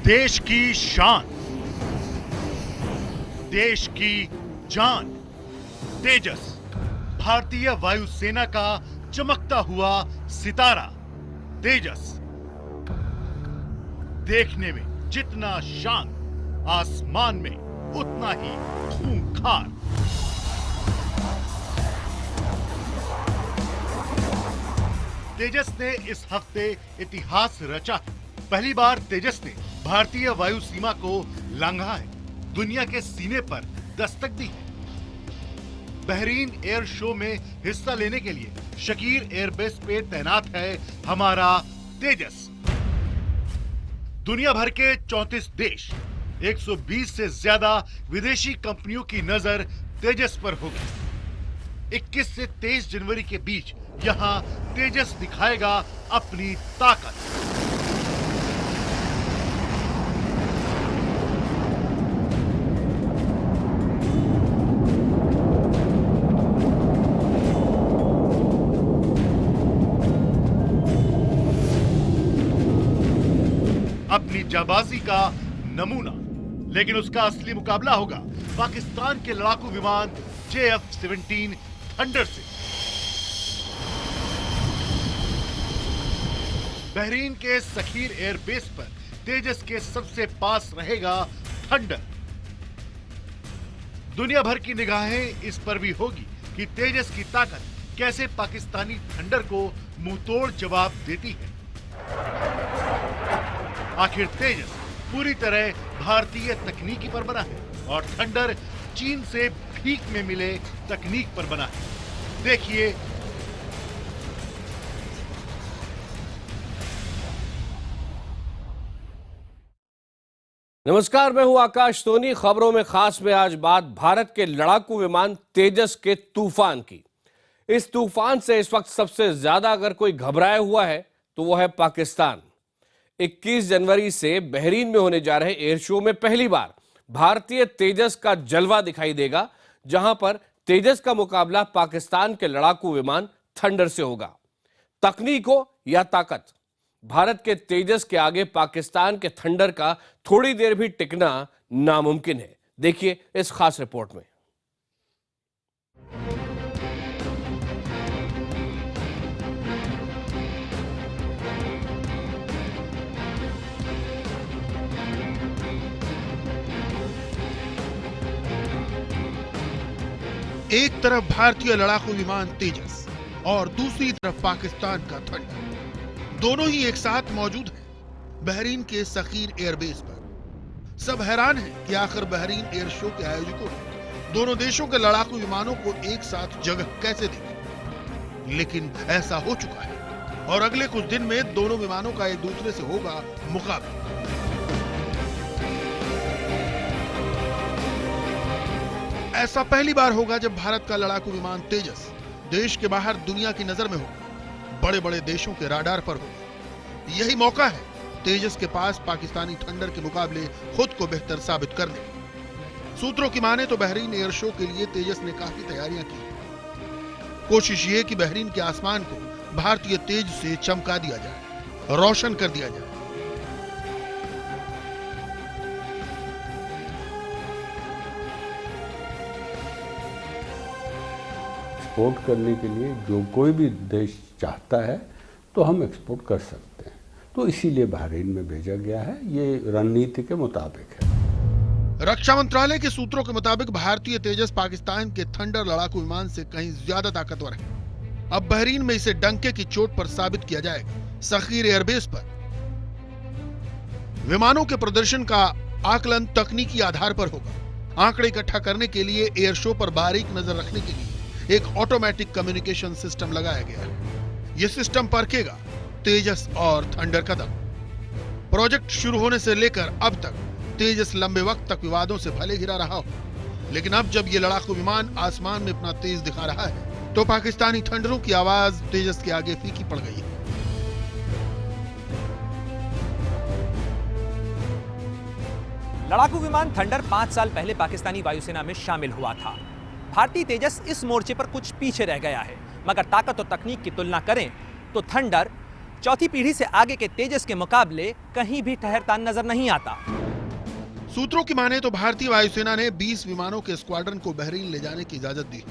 देश की शान, देश की जान, तेजस, भारतीय वायुसेना का चमकता हुआ सितारा। तेजस देखने में जितना शांत, आसमान में उतना ही खूंखार। तेजस ने इस हफ्ते इतिहास रचा है। पहली बार तेजस ने भारतीय वायु सीमा को लांघा है, दुनिया के सीने पर दस्तक दी है। बहरीन एयर शो में हिस्सा लेने के लिए शकीर एयरबेस पे तैनात है हमारा तेजस। दुनिया भर के 34 देश, 120 से ज्यादा विदेशी कंपनियों की नजर तेजस पर होगी। 21 से 23 जनवरी के बीच यहां तेजस दिखाएगा अपनी ताकत। अपनी जाबाजी का नमूना, लेकिन उसका असली मुकाबला होगा पाकिस्तान के लड़ाकू विमान JF-17 थंडर से। बहरीन के सखीर एयरबेस पर तेजस के सबसे पास रहेगा थंडर। दुनिया भर की निगाहें इस पर भी होगी कि तेजस की ताकत कैसे पाकिस्तानी थंडर को मुंहतोड़ जवाब देती है। आखिर तेजस पूरी तरह भारतीय तकनीकी पर बना है और थंडर चीन से भीख में मिले तकनीक पर बना है। देखिए नमस्कार, मैं हूं आकाश सोनी। खबरों में खास में आज बात भारत के लड़ाकू विमान तेजस के तूफान की। इस तूफान से इस वक्त सबसे ज्यादा अगर कोई घबराया हुआ है तो वो है पाकिस्तान। 21 जनवरी से बहरीन में होने जा रहे एयर शो में पहली बार भारतीय तेजस का जलवा दिखाई देगा, जहां पर तेजस का मुकाबला पाकिस्तान के लड़ाकू विमान थंडर से होगा। तकनीक हो या ताकत, भारत के तेजस के आगे पाकिस्तान के थंडर का थोड़ी देर भी टिकना नामुमकिन है। देखिए इस खास रिपोर्ट में। एक तरफ भारतीय लड़ाकू विमान तेजस और दूसरी तरफ पाकिस्तान का थंडर, दोनों ही एक साथ मौजूद हैं बहरीन के सखीर एयरबेस पर। सब हैरान हैं कि आखिर बहरीन एयर शो के आयोजकों ने दोनों देशों के लड़ाकू विमानों को एक साथ जगह कैसे दी। लेकिन ऐसा हो चुका है और अगले कुछ दिन में दोनों विमानों का एक दूसरे से होगा मुकाबला। ऐसा पहली बार होगा जब भारत का लड़ाकू विमान तेजस देश के बाहर दुनिया की नजर में होगा, बड़े बड़े देशों के राडार पर होगा। यही मौका है तेजस के पास पाकिस्तानी थंडर के मुकाबले खुद को बेहतर साबित करने का। सूत्रों की माने तो बहरीन एयर शो के लिए तेजस ने काफी तैयारियां की। कोशिश ये कि बहरीन के आसमान को भारतीय तेज से चमका दिया जाए, रोशन कर दिया जाए। एक्सपोर्ट करने के लिए जो कोई भी देश चाहता है तो हम एक्सपोर्ट कर सकते हैं, तो इसीलिए बहरीन में भेजा गया है। ये रणनीति के मुताबिक है। रक्षा मंत्रालय के सूत्रों के मुताबिक भारतीय तेजस पाकिस्तान के थंडर लड़ाकू विमान से कहीं ज्यादा ताकतवर है। अब बहरीन में इसे डंके की चोट पर साबित किया जाएगा। सखीर एयरबेस पर विमानों के प्रदर्शन का आकलन तकनीकी आधार पर होगा। आंकड़े इकट्ठा करने के लिए एयर शो पर बारीक नजर रखने के लिए एक ऑटोमेटिक कम्युनिकेशन सिस्टम लगाया गया है। यह सिस्टम परखेगा तेजस और थंडर का दम। प्रोजेक्ट शुरू होने से लेकर अब तक तेजस लंबे वक्त तक विवादों से भले घिरा रहा हो, लेकिन अब जब यह लड़ाकू विमान आसमान में अपना तेज दिखा रहा है तो पाकिस्तानी थंडरों की आवाज तेजस के आगे फीकी पड़ गई है। लड़ाकू विमान थंडर 5 साल पहले पाकिस्तानी वायुसेना में शामिल हुआ था। भारतीय तेजस इस मोर्चे पर कुछ पीछे रह गया है, मगर ताकत और तकनीक की तुलना करें तो थंडर चौथी पीढ़ी से आगे के तेजस के मुकाबले कहीं भी ठहरता नजर नहीं आता। सूत्रों की माने तो भारतीय वायुसेना ने 20 विमानों के स्क्वाड्रन को बहरीन ले जाने की इजाजत दी।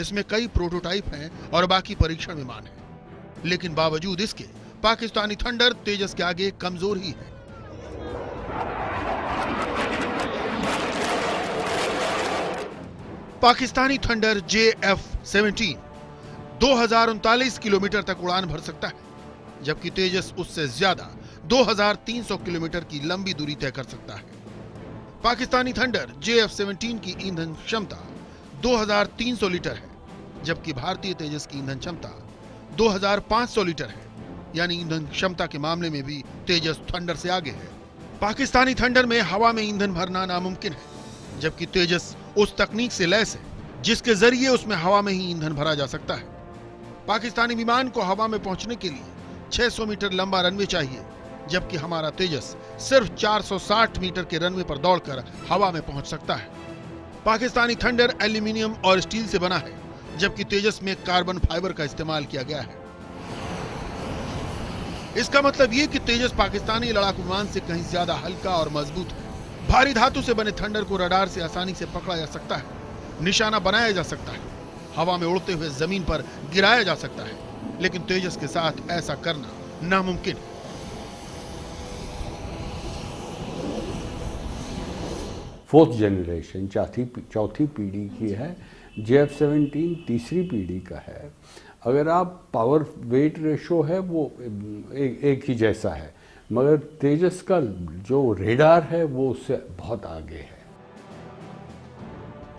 इसमें कई प्रोटोटाइप हैं और बाकी परीक्षण विमान हैं। लेकिन बावजूद इसके पाकिस्तानी थंडर तेजस के आगे कमजोर ही है। पाकिस्तानी थंडर JF-17 2039 किलोमीटर तक उड़ान भर सकता है, जबकि तेजस उससे ज्यादा 2300 किलोमीटर की लंबी दूरी तय कर सकता है। पाकिस्तानी थंडर JF-17 की ईंधन क्षमता 2300 लीटर है, जबकि भारतीय तेजस की ईंधन क्षमता 2500 लीटर है। यानी ईंधन क्षमता के मामले में भी तेजस थंडर से आगे है। पाकिस्तानी थंडर में हवा में ईंधन भरना नामुमकिन है, जबकि तेजस उस तकनीक से लैस है जिसके जरिए उसमें हवा में ही ईंधन भरा जा सकता है। पाकिस्तानी विमान को हवा में पहुंचने के लिए 600 मीटर लंबा रनवे चाहिए, जबकि हमारा तेजस सिर्फ 460 मीटर के रनवे पर दौड़कर हवा में पहुंच सकता है। पाकिस्तानी थंडर एल्यूमिनियम और स्टील से बना है, जबकि तेजस में कार्बन फाइबर का इस्तेमाल किया गया है। इसका मतलब ये कि तेजस पाकिस्तानी लड़ाकू विमान से कहीं ज्यादा हल्का और मजबूत है। भारी धातु से बने थंडर को रडार से आसानी से पकड़ा जा सकता है, निशाना बनाया जा सकता है, हवा में उड़ते हुए जमीन पर गिराया जा सकता है, लेकिन तेजस के साथ ऐसा करना नामुमकिन है। फोर्थ जनरेशन चौथी पीढ़ी की है। JF-17 तीसरी पीढ़ी का है। अगर आप पावर वेट रेशो है वो एक ही जैसा है, मगर तेजस का जो रेडार है वो उससे बहुत आगे है।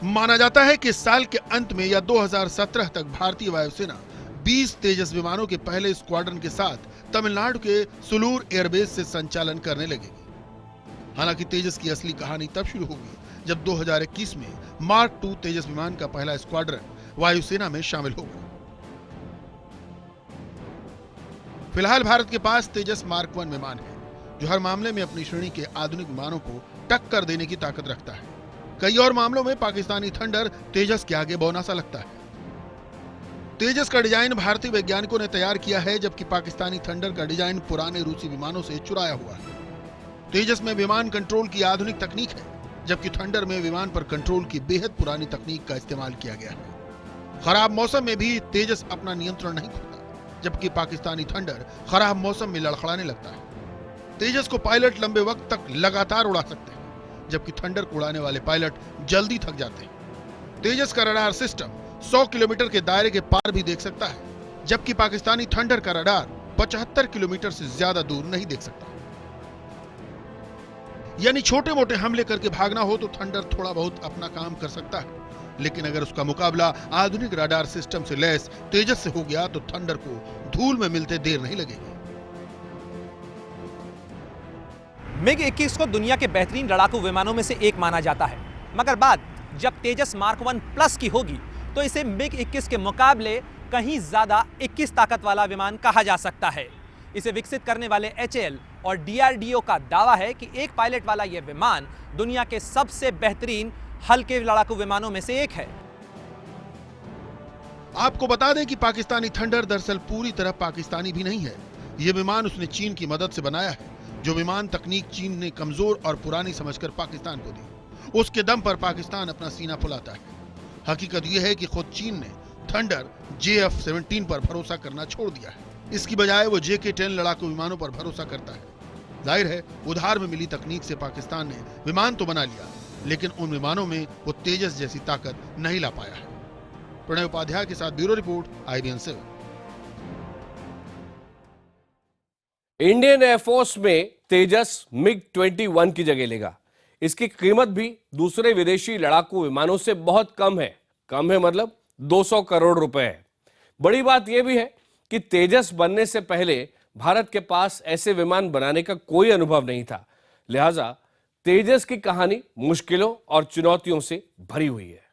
माना जाता है कि साल के अंत में या 2017 तक भारतीय वायुसेना 20 तेजस विमानों के पहले स्क्वाड्रन के साथ तमिलनाडु के सुलूर एयरबेस से संचालन करने लगेगी। हालांकि तेजस की असली कहानी तब शुरू होगी जब 2021 में मार्क II तेजस विमान का पहला स्क्वाड्रन वायुसेना में शामिल होगा। फिलहाल भारत के पास तेजस मार्क I विमान है, जो हर मामले में अपनी श्रेणी के आधुनिक विमानों को टक्कर देने की ताकत रखता है। कई और मामलों में पाकिस्तानी थंडर तेजस के आगे बौना सा लगता है। तेजस का डिजाइन भारतीय वैज्ञानिकों ने तैयार किया है, जबकि पाकिस्तानी थंडर का डिजाइन पुराने रूसी विमानों से चुराया हुआ है। तेजस में विमान कंट्रोल की आधुनिक तकनीक है, जबकि थंडर में विमान पर कंट्रोल की बेहद पुरानी तकनीक का इस्तेमाल किया गया है। खराब मौसम में भी तेजस अपना नियंत्रण नहीं खोता, जबकि पाकिस्तानी थंडर खराब मौसम में लड़खड़ाने लगता है। तेजस को पायलट लंबे वक्त तक लगातार उड़ा सकते हैं, जबकि थंडर को उड़ाने वाले पायलट जल्दी थक जाते हैं। तेजस का रडार सिस्टम 100 किलोमीटर के दायरे के पार भी देख सकता है, जबकि पाकिस्तानी थंडर का रडार 75 किलोमीटर से ज्यादा दूर नहीं देख सकता। यानी छोटे मोटे हमले करके भागना हो तो थंडर थोड़ा बहुत अपना काम कर सकता है, लेकिन अगर उसका मुकाबला आधुनिक रडार सिस्टम से लैस तेजस से हो गया तो थंडर को धूल में मिलते देर नहीं लगेगी। MiG-21 को दुनिया के बेहतरीन लड़ाकू विमानों में से एक माना जाता है, मगर बात जब तेजस मार्क I प्लस की होगी तो इसे MiG-21 के मुकाबले कहीं ज्यादा 21 ताकत वाला विमान कहा जा सकता है। इसे विकसित करने वाले HAL और DRDO का दावा है कि एक पायलट वाला यह विमान दुनिया के सबसे बेहतरीन हल्के लड़ाकू विमानों में से एक है। आपको बता दें कि पाकिस्तानी थंडर दरअसल पूरी तरह पाकिस्तानी भी नहीं है। यह विमान उसने चीन की मदद से बनाया है, जो विमान तकनीक चीन ने कमजोर और पुरानी समझकर पाकिस्तान को दी। उसके दम पर पाकिस्तान अपना सीना फुलाता है। हकीकत यह है कि खुद चीन ने थंडर JF-17 पर भरोसा करना छोड़ दिया है। इसकी बजाय वो JK-10 लड़ाकू विमानों पर भरोसा करता है। जाहिर है उधार में मिली तकनीक से पाकिस्तान ने विमान तो बना लिया, लेकिन उन विमानों में वो तेजस जैसी ताकत नहीं ला पाया है। प्रणय उपाध्याय के साथ bureau report, IBN 7। Indian air force में तेजस MiG-21 की जगह लेगा। इसकी कीमत भी दूसरे विदेशी लड़ाकू विमानों से बहुत कम है। कम है मतलब 200 करोड़ रुपए है। बड़ी बात यह भी है कि तेजस बनने से पहले भारत के पास ऐसे विमान बनाने का कोई अनुभव नहीं था, लिहाजा तेजस की कहानी मुश्किलों और चुनौतियों से भरी हुई है।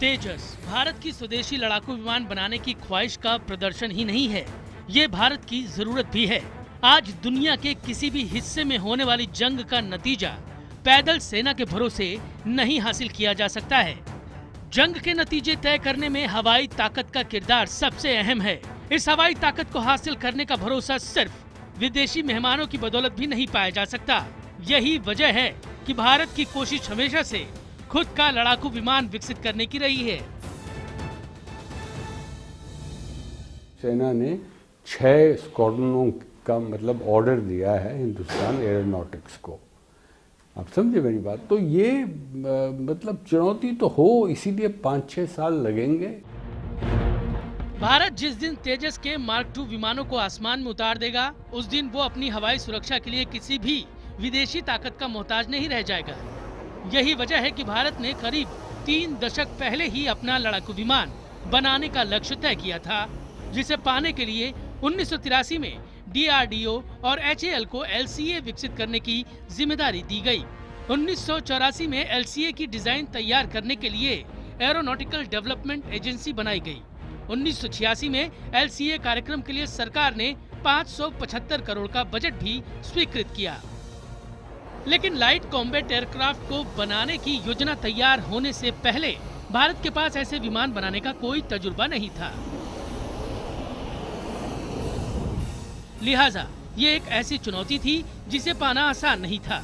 तेजस भारत की स्वदेशी लड़ाकू विमान बनाने की ख्वाहिश का प्रदर्शन ही नहीं है, ये भारत की जरूरत भी है। आज दुनिया के किसी भी हिस्से में होने वाली जंग का नतीजा पैदल सेना के भरोसे नहीं हासिल किया जा सकता है। जंग के नतीजे तय करने में हवाई ताकत का किरदार सबसे अहम है। इस हवाई ताकत को हासिल करने का भरोसा सिर्फ विदेशी मेहमानों की बदौलत भी नहीं पाया जा सकता। यही वजह है कि भारत की कोशिश हमेशा से खुद का लड़ाकू विमान विकसित करने की रही है। सेना ने 6 स्क्वाड्रनों का मतलब ऑर्डर दिया है हिंदुस्तान एरोनॉटिक्स को। आप समझे मेरी बात? तो ये मतलब चुनौती तो हो, इसीलिए 5-6 साल लगेंगे। भारत जिस दिन तेजस के मार्क II विमानों को आसमान में उतार देगा, उस दिन वो अपनी हवाई सुरक्षा के लिए किसी भी विदेशी ताकत का मोहताज नहीं रह जाएगा। यही वजह है कि भारत ने करीब 3 दशक पहले ही अपना लड़ाकू विमान बनाने का लक्ष्य तय किया था, जिसे पाने के लिए 1983 में DRDO और HAL को LCA विकसित करने की जिम्मेदारी दी गई। 1984 में LCA की डिजाइन तैयार करने के लिए एरोनॉटिकल डेवलपमेंट एजेंसी बनाई गई। 1986 में LCA कार्यक्रम के लिए सरकार ने 575 करोड़ का बजट भी स्वीकृत किया। लेकिन लाइट कॉम्बैट एयरक्राफ्ट को बनाने की योजना तैयार होने से पहले भारत के पास ऐसे विमान बनाने का कोई तजुर्बा नहीं था। लिहाजा ये एक ऐसी चुनौती थी जिसे पाना आसान नहीं था।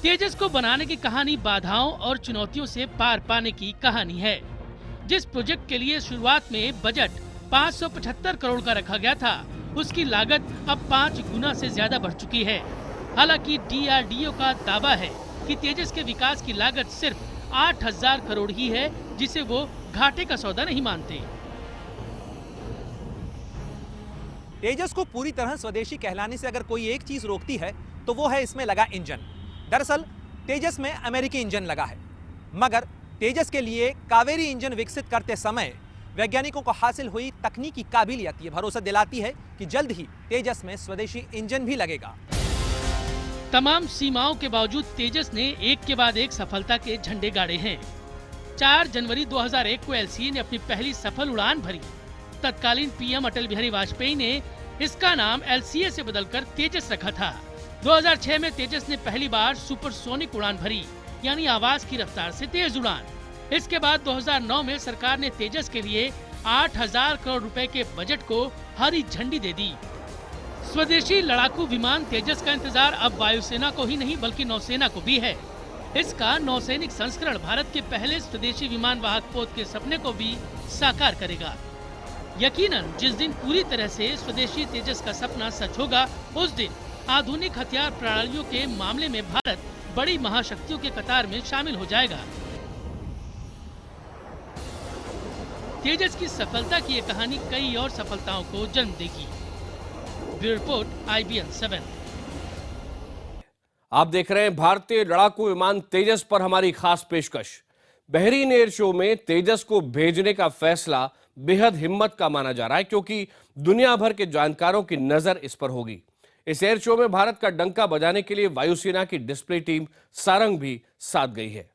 तेजस को बनाने की कहानी बाधाओं और चुनौतियों से पार पाने की कहानी है। जिस प्रोजेक्ट के लिए शुरुआत में बजट 575 करोड़ का रखा गया था, उसकी लागत अब 5 गुना से ज्यादा बढ़ चुकी है। हालांकि DRDO का दावा है कि तेजस के विकास की लागत सिर्फ 8,000 करोड़ ही है, जिसे वो घाटे का सौदा नहीं मानते। तेजस को पूरी तरह स्वदेशी कहलाने से अगर कोई एक चीज रोकती है तो वो है इसमें लगा इंजन। दरअसल तेजस में अमेरिकी इंजन लगा है, मगर तेजस के लिए कावेरी इंजन विकसित करते समय वैज्ञानिकों को हासिल हुई तकनीकी काबिलियत ये भरोसा दिलाती है कि जल्द ही तेजस में स्वदेशी इंजन भी लगेगा। तमाम सीमाओं के बावजूद तेजस ने एक के बाद एक सफलता के झंडे गाड़े हैं। 4 जनवरी 2001 को LCA ने अपनी पहली सफल उड़ान भरी। तत्कालीन PM अटल बिहारी वाजपेयी ने इसका नाम LCA से बदलकर तेजस रखा था। 2006 में तेजस ने पहली बार सुपरसोनिक उड़ान भरी, यानी आवाज की रफ्तार से तेज उड़ान। इसके बाद 2009 में सरकार ने तेजस के लिए 8,000 करोड़ रुपए के बजट को हरी झंडी दे दी। स्वदेशी लड़ाकू विमान तेजस का इंतजार अब वायुसेना को ही नहीं बल्कि नौसेना को भी है। इसका नौसैनिक संस्करण भारत के पहले स्वदेशी विमान वाहक पोत के सपने को भी साकार करेगा। यकीनन जिस दिन पूरी तरह से स्वदेशी तेजस का सपना सच होगा, उस दिन आधुनिक हथियार प्रणालियों के मामले में भारत बड़ी महाशक्तियों के कतार में शामिल हो जाएगा। तेजस की सफलता की ये कहानी कई और सफलताओं को जन्म देगी। Bureau report, IBN 7। आप देख रहे हैं भारतीय लड़ाकू विमान तेजस पर हमारी खास पेशकश। बहरीन एयर शो में तेजस को भेजने का फैसला बेहद हिम्मत का माना जा रहा है, क्योंकि दुनिया भर के जानकारों की नजर इस पर होगी। इस एयर शो में भारत का डंका बजाने के लिए वायुसेना की डिस्प्ले टीम सारंग भी साथ गई है।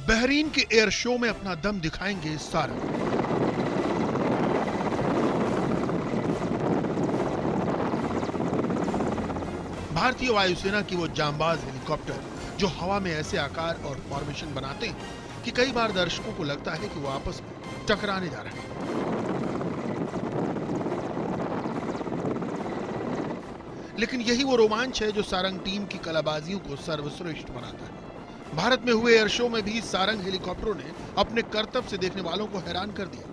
बहरीन के एयर शो में अपना दम दिखाएंगे सारंग। भारतीय वायुसेना की वो जांबाज हेलीकॉप्टर जो हवा में ऐसे आकार और फॉर्मेशन बनाते हैं कि कई बार दर्शकों को लगता है कि वो आपस में टकराने जा रहे हैं। लेकिन यही वो रोमांच है जो सारंग टीम की कलाबाजियों को सर्वश्रेष्ठ बनाता है। भारत में हुए एयर शो में भी सारंग हेलीकॉप्टरों ने अपने करतब से देखने वालों को हैरान कर दिया।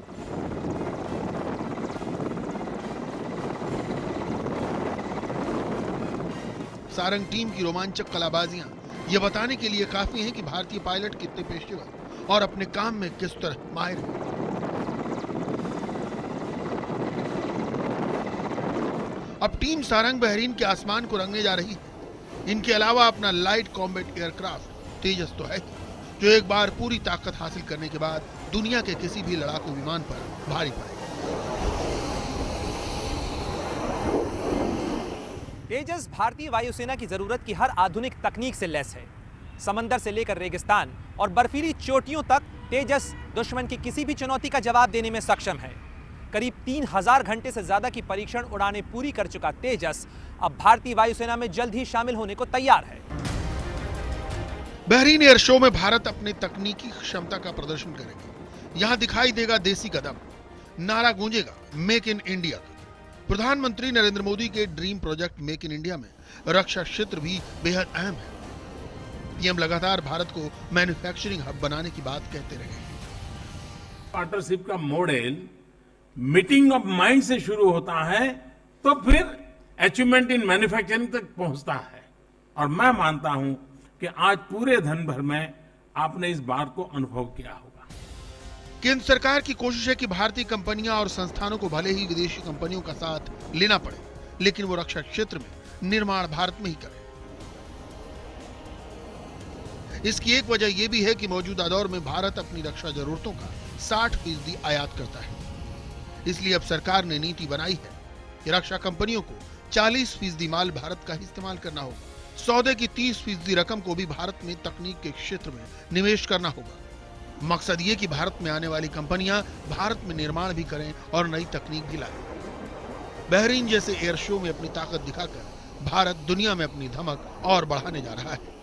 सारंग टीम की रोमांचक कलाबाजियां ये बताने के लिए काफी हैं कि भारतीय पायलट कितने पेशेवर और अपने काम में किस तरह माहिर हैं। अब टीम सारंग बहरीन के आसमान को रंगने जा रही है। इनके अलावा अपना लाइट कॉम्बैट एयरक्राफ्ट तेजस तो है, जो एक बार पूरी ताकत हासिल करने के बाद दुनिया के किसी भी लड़ाकू विमान पर भारी पड़ेगा। तेजस भारतीय वायुसेना की जरूरत की हर आधुनिक तकनीक से लैस है। समंदर से लेकर रेगिस्तान और बर्फीली चोटियों तक तेजस दुश्मन की किसी भी चुनौती का जवाब देने में सक्षम है। करीब 3000 घंटे से ज्यादा की परीक्षण उड़ानें पूरी कर चुका तेजस अब भारतीय वायुसेना में जल्द ही शामिल होने को तैयार है। बहरीन एयर शो में भारत अपने तकनीकी क्षमता का प्रदर्शन करेगा। यहां दिखाई देगा देसी कदम, नारा गूंजेगा मेक इन इंडिया का। प्रधानमंत्री नरेंद्र मोदी के dream project make in India में रक्षा क्षेत्र भी बेहद अहम है। पीएम लगातार भारत को मैन्युफैक्चरिंग हब बनाने की बात कहते रहे। पार्टनरशिप का मॉडल मीटिंग ऑफ माइंड से शुरू होता है तो फिर अचीवमेंट इन मैन्युफैक्चरिंग तक पहुंचता है। और मैं मानता हूं कि आज पूरे धन भर में आपने इस बात को अनुभव किया होगा। केंद्र सरकार की कोशिश है कि भारतीय कंपनियां और संस्थानों को भले ही विदेशी कंपनियों का साथ लेना पड़े, लेकिन वो रक्षा क्षेत्र में निर्माण भारत में ही करें। इसकी एक वजह यह भी है कि मौजूदा दौर में भारत अपनी रक्षा जरूरतों का 60% आयात करता है। इसलिए अब सरकार ने नीति बनाई है कि रक्षा कंपनियों को 40% माल भारत का ही इस्तेमाल करना होगा। सौदे की 30% रकम को भी भारत में तकनीक के क्षेत्र में निवेश करना होगा। मकसद ये कि भारत में आने वाली कंपनियां भारत में निर्माण भी करें और नई तकनीक भी लाएं। बहरीन जैसे एयर शो में अपनी ताकत दिखाकर भारत दुनिया में अपनी धमक और बढ़ाने जा रहा है।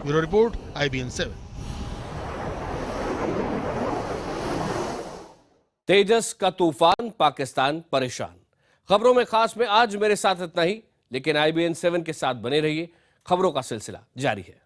Bureau report, IBN 7। तेजस का तूफान, पाकिस्तान परेशान। खबरों में खास में आज मेरे साथ इतना ही, लेकिन IBN 7 के साथ बने रहिए। खबरों का सिलसिला जारी है।